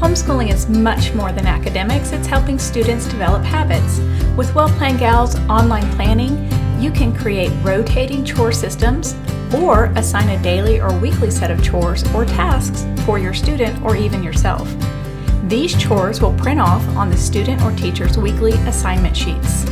Homeschooling is much more than academics. It's helping students develop habits. With Well Planned Gals online planning, you can create rotating chore systems or assign a daily or weekly set of chores or tasks for your student or even yourself. These chores will print off on the student or teacher's weekly assignment sheets.